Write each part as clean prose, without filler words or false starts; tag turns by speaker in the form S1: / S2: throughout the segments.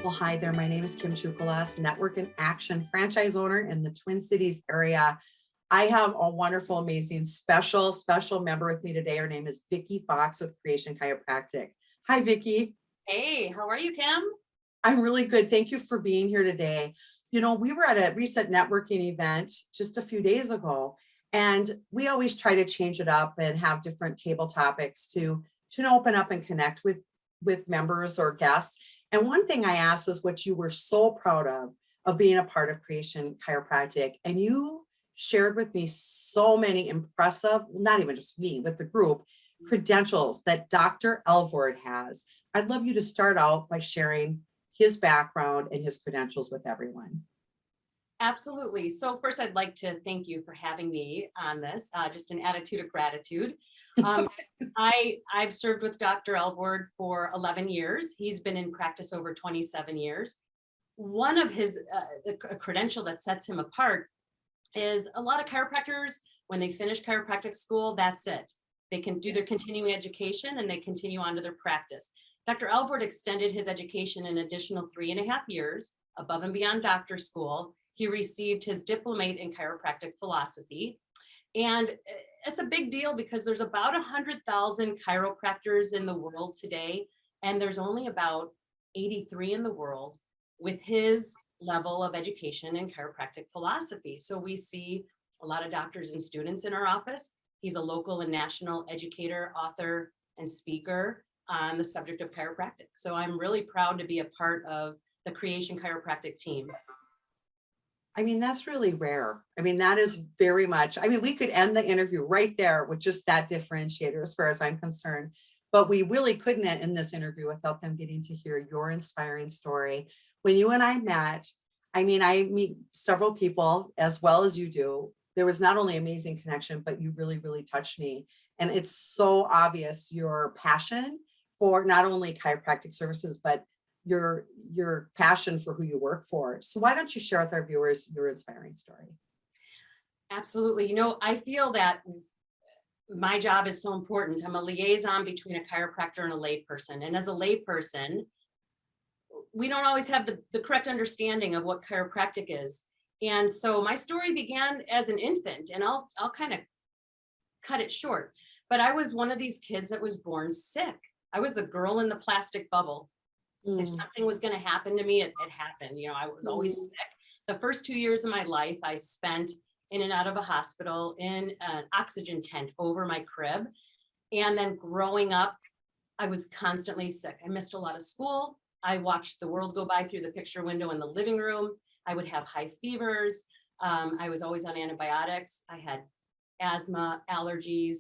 S1: Well, hi there. My name is Kim Chukalas, Network and Action franchise owner in the Twin Cities area. I have a wonderful, amazing, special member with me today. Her name is Vicki Fox with Creation Chiropractic. Hi, Vicki.
S2: Hey, how are you, Kim?
S1: I'm really good. Thank you for being here today. You know, we were at a recent networking event just a few days ago, and we always try to change it up and have different table topics to open up and connect with members or guests. And one thing I asked is what you were so proud of being a part of Creation Chiropractic. And you shared with me so many impressive, not even just me, but the group, credentials that Dr. Alvord has. I'd love you to start out by sharing his background and his credentials with everyone.
S2: Absolutely. So first, I'd like to thank you for having me on this, just an attitude of gratitude. I've served with Dr. Alvord for 11 years. He's been in practice over 27 years. One of his a credential that sets him apart is a lot of chiropractors, when they finish chiropractic school, that's it. They can do their continuing education and they continue on to their practice. Dr. Alvord extended his education an additional 3.5 years above and beyond doctor school. He received his diplomate in chiropractic philosophy. And it's a big deal because there's about 100,000 chiropractors in the world today, and there's only about 83 in the world with his level of education in chiropractic philosophy. So we see a lot of doctors and students in our office. He's a local and national educator, author, and speaker on the subject of chiropractic. So I'm really proud to be a part of the Creation Chiropractic team.
S1: I mean, that's really rare. I mean, that is very much, I mean, we could end the interview right there with just that differentiator as far as I'm concerned, but we really couldn't end this interview without them getting to hear your inspiring story. When you and I met, I mean, I meet several people as well as you do. There was not only amazing connection, but you really, really touched me. And it's so obvious your passion for not only chiropractic services, but your passion for who you work for. So why don't you share with our viewers your inspiring story?
S2: Absolutely. You know, I feel that my job is so important. I'm a liaison between a chiropractor and a layperson. And as a layperson, we don't always have the correct understanding of what chiropractic is. And so my story began as an infant, and I'll kind of cut it short. But I was one of these kids that was born sick. I was the girl in the plastic bubble. If something was going to happen to me, it happened. You know, I was always sick. The first 2 years of my life, I spent in and out of a hospital in an oxygen tent over my crib. And then growing up, I was constantly sick. I missed a lot of school. I watched the world go by through the picture window in the living room. I would have high fevers. I was always on antibiotics. I had asthma, allergies.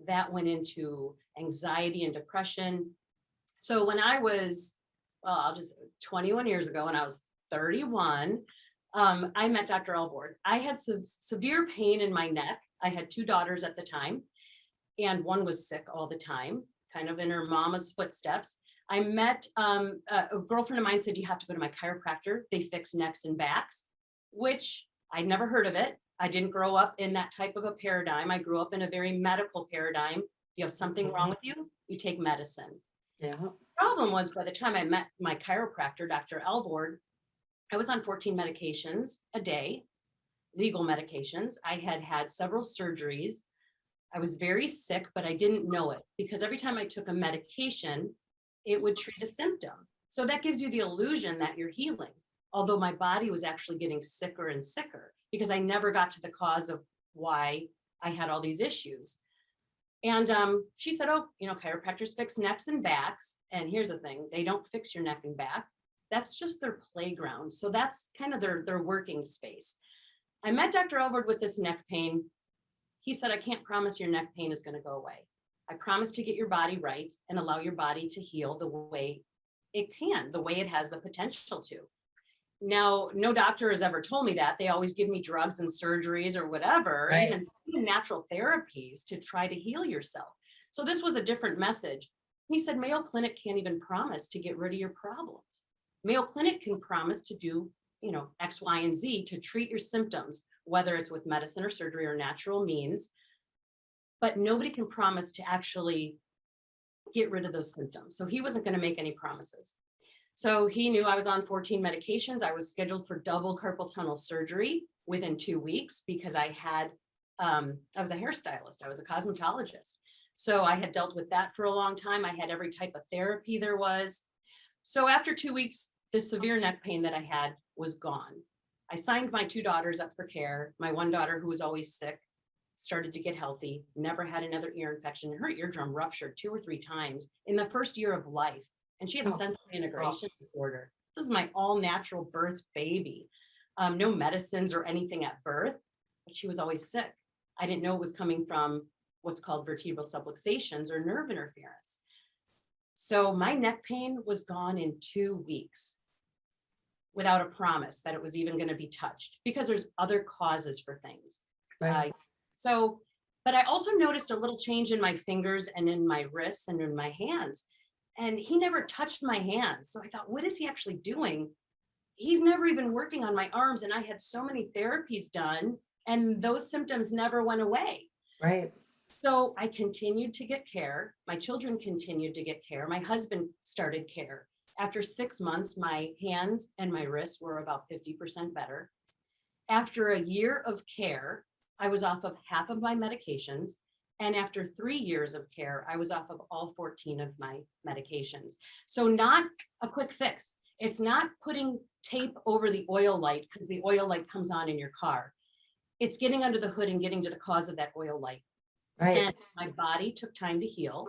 S2: That went into anxiety and depression. So when I was 21 years ago, when I was 31, I met Dr. Alvord. I had some severe pain in my neck. I had 2 daughters at the time, and one was sick all the time, kind of in her mama's footsteps. I met a girlfriend of mine said, you have to go to my chiropractor. They fix necks and backs, which I'd never heard of it. I didn't grow up in that type of a paradigm. I grew up in a very medical paradigm. You have something wrong with you, you take medicine.
S1: Yeah.
S2: Problem was, by the time I met my chiropractor, Dr. Alvord, I was on 14 medications a day, legal medications. I had had several surgeries. I was very sick, but I didn't know it because every time I took a medication, it would treat a symptom. So that gives you the illusion that you're healing, although my body was actually getting sicker and sicker because I never got to the cause of why I had all these issues. And she said, oh, you know, chiropractors fix necks and backs. And here's the thing, they don't fix your neck and back. That's just their playground. So that's kind of their working space. I met Dr. Alvord with this neck pain. He said, I can't promise your neck pain is going to go away. I promise to get your body right and allow your body to heal the way it can, the way it has the potential to. Now, no doctor has ever told me that. They always give me drugs and surgeries or whatever,
S1: Right.
S2: even natural therapies to try to heal yourself. So this was a different message. He said, Mayo Clinic can't even promise to get rid of your problems. Mayo Clinic can promise to do, you know, X, Y, and Z to treat your symptoms, whether it's with medicine or surgery or natural means, but nobody can promise to actually get rid of those symptoms. So he wasn't going to make any promises. So he knew I was on 14 medications. I was scheduled for double carpal tunnel surgery within 2 weeks because I was a hairstylist. I was a cosmetologist. So I had dealt with that for a long time. I had every type of therapy there was. So after 2 weeks, the severe neck pain that I had was gone. I signed my 2 daughters up for care. My one daughter, who was always sick, started to get healthy, never had another ear infection. Her eardrum ruptured 2 or 3 times in the first year of life. And she had sensory integration disorder. This is my all natural birth baby. No medicines or anything at birth, but she was always sick. I didn't know it was coming from what's called vertebral subluxations or nerve interference. So my neck pain was gone in 2 weeks without a promise that it was even going to be touched, because there's other causes for things.
S1: Right.
S2: But I also noticed a little change in my fingers and in my wrists and in my hands. And he never touched my hands. So I thought, what is he actually doing? He's never even working on my arms. And I had so many therapies done, and those symptoms never went away.
S1: Right.
S2: So I continued to get care. My children continued to get care. My husband started care. After 6 months, my hands and my wrists were about 50% better. After a year of care, I was off of half of my medications. And after 3 years of care, I was off of all 14 of my medications. So not a quick fix. It's not putting tape over the oil light because the oil light comes on in your car. It's getting under the hood and getting to the cause of that oil light.
S1: Right.
S2: And my body took time to heal.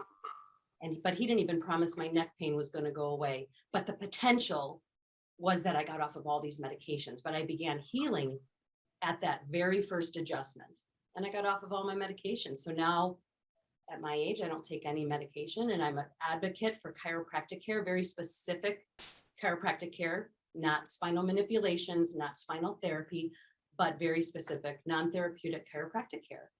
S2: But he didn't even promise my neck pain was going to go away. But the potential was that I got off of all these medications. But I began healing at that very first adjustment. And I got off of all my medications. So now at my age, I don't take any medication, and I'm an advocate for chiropractic care, very specific chiropractic care, not spinal manipulations, not spinal therapy, but very specific non-therapeutic chiropractic care.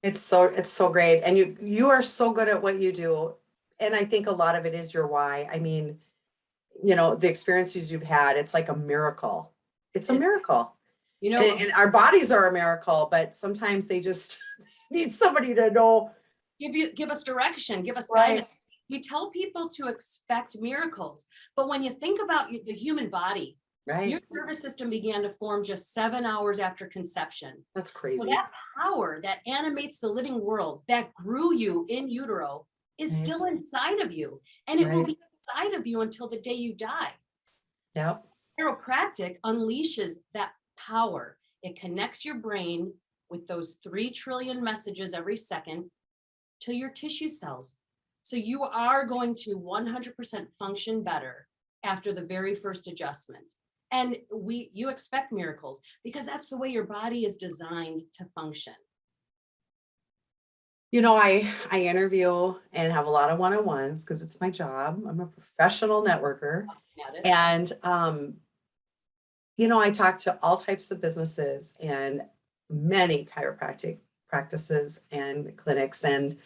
S1: It's so great. And you are so good at what you do. And I think a lot of it is your why. I mean, the experiences you've had, it's like a miracle. It's a miracle. And our bodies are a miracle, but sometimes they just need somebody to know.
S2: Give us direction, give us
S1: Right.
S2: guidance. We tell people to expect miracles, but when you think about the human body,
S1: Right.
S2: your nervous system began to form just 7 hours after conception.
S1: That's crazy.
S2: So that power that animates the living world, that grew you in utero, is
S1: Right.
S2: still inside of you, and it will
S1: Right.
S2: be inside of you until the day you die.
S1: Yep.
S2: Chiropractic unleashes that power. It connects your brain with those 3 trillion messages every second to your tissue cells. So you are going to 100% function better after the very first adjustment. And you expect miracles because that's the way your body is designed to function.
S1: I interview and have a lot of one-on-ones because it's my job. I'm a professional networker. And, I talk to all types of businesses and many chiropractic practices and clinics, and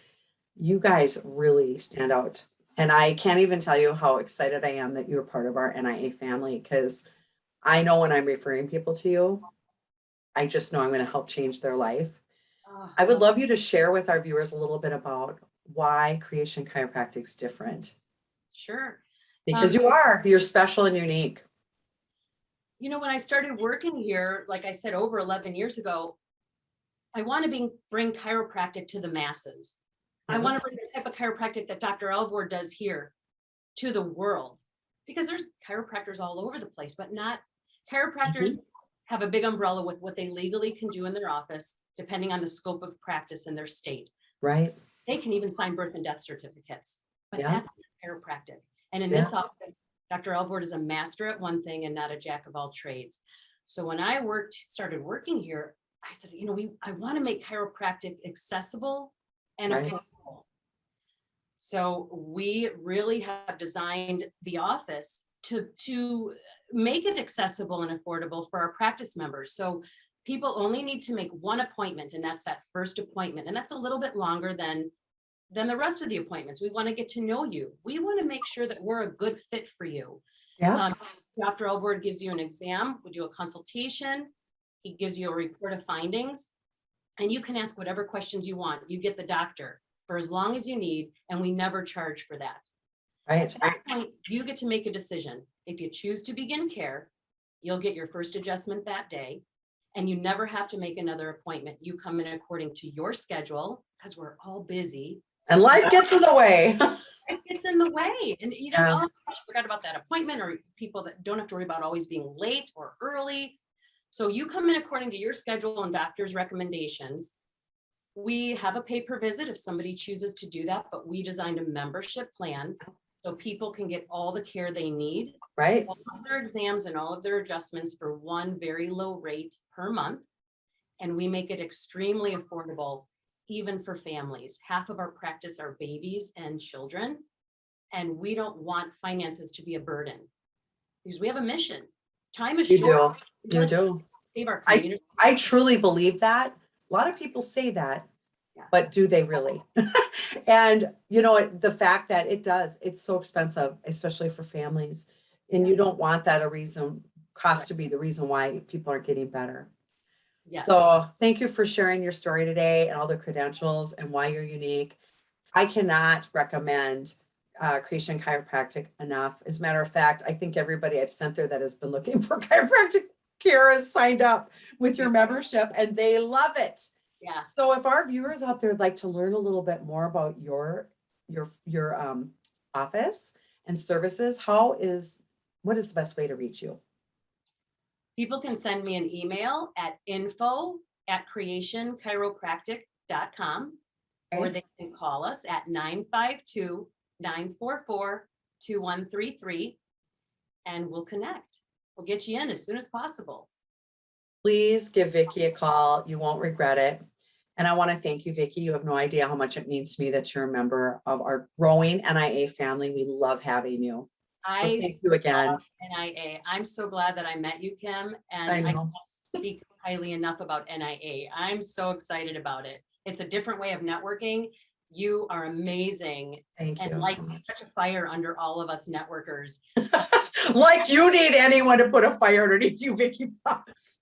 S1: you guys really stand out. And I can't even tell you how excited I am that you're part of our NIA family, because I know when I'm referring people to you, I just know I'm going to help change their life. I would love you to share with our viewers a little bit about why Creation Chiropractic is different.
S2: Sure.
S1: Because you're special and unique.
S2: When I started working here, like I said, over 11 years ago, I want to bring chiropractic to the masses.
S1: Yeah.
S2: I want to bring the type of chiropractic that Dr. Alvord does here to the world, because there's chiropractors all over the place, but not chiropractors have a big umbrella with what they legally can do in their office, depending on the scope of practice in their state.
S1: Right.
S2: They can even sign birth and death certificates, but
S1: Yeah.
S2: that's chiropractic. And in this office, Dr. Alvord is a master at one thing and not a jack of all trades. So when I started working here, I said, I want to make chiropractic accessible and affordable. So we really have designed the office to make it accessible and affordable for our practice members. So people only need to make one appointment, and that's that first appointment. And that's a little bit longer than the rest of the appointments. We want to get to know you. We want to make sure that we're a good fit for you.
S1: Yeah.
S2: Dr. Alvord gives you an exam. We do a consultation. He gives you a report of findings, and you can ask whatever questions you want. You get the doctor for as long as you need, and we never charge for that.
S1: Right.
S2: At that point, you get to make a decision. If you choose to begin care, you'll get your first adjustment that day. And you never have to make another appointment. You come in according to your schedule because we're all busy.
S1: And life gets in the way.
S2: It gets in the way. And you know,
S1: Yeah.
S2: oh, gosh, I forgot about that appointment, or people that don't have to worry about always being late or early. So you come in according to your schedule and doctor's recommendations. We have a pay per visit if somebody chooses to do that, but we designed a membership plan so people can get all the care they need,
S1: Right.
S2: all of their exams and all of their adjustments for one very low rate per month. And we make it extremely affordable, even for families. Half of our practice are babies and children. And we don't want finances to be a burden because we have a mission. Time is
S1: You
S2: short.
S1: do.
S2: We
S1: You
S2: gotta
S1: do.
S2: Save our community.
S1: I truly believe that. A lot of people say that,
S2: Yeah.
S1: but do they really? And you know, the fact that it's so expensive, especially for families. And you
S2: Yes.
S1: don't want that cost to be the reason why people aren't getting better.
S2: Yes.
S1: So thank you for sharing your story today and all the credentials and why you're unique. I cannot recommend Creation Chiropractic enough. As a matter of fact, I think everybody I've sent there that has been looking for chiropractic care has signed up with your membership and they love it.
S2: Yeah.
S1: So if our viewers out there would like to learn a little bit more about your office and services, what is the best way to reach you?
S2: People can send me an email at info@creationchiropractic.com, or
S1: Okay.
S2: they can call us at 952-944-2133, and we'll connect. We'll get you in as soon as possible.
S1: Please give Vicki a call. You won't regret it. And I want to thank you, Vicki. You have no idea how much it means to me that you're a member of our growing NIA family. We love having you. So thank you again.
S2: NIA. I'm so glad that I met you, Kim, and
S1: I
S2: I
S1: know.
S2: can't speak highly enough about NIA. I'm so excited about it. It's a different way of networking. You are amazing.
S1: Thank
S2: And
S1: you
S2: like
S1: so much.
S2: such a fire under all of us networkers.
S1: Like you need anyone to put a fire underneath you, Vicki Fox.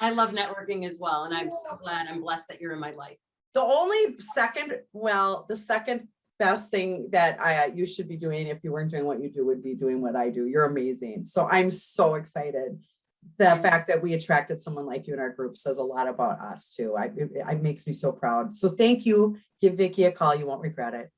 S2: I love networking as well. And I'm so glad, I'm blessed that you're in my life.
S1: The second best thing that you should be doing if you weren't doing what you do would be doing what I do. You're amazing. So I'm so excited. The fact that we attracted someone like you in our group says a lot about us too. It makes me so proud. So thank you. Give Vicki a call. You won't regret it.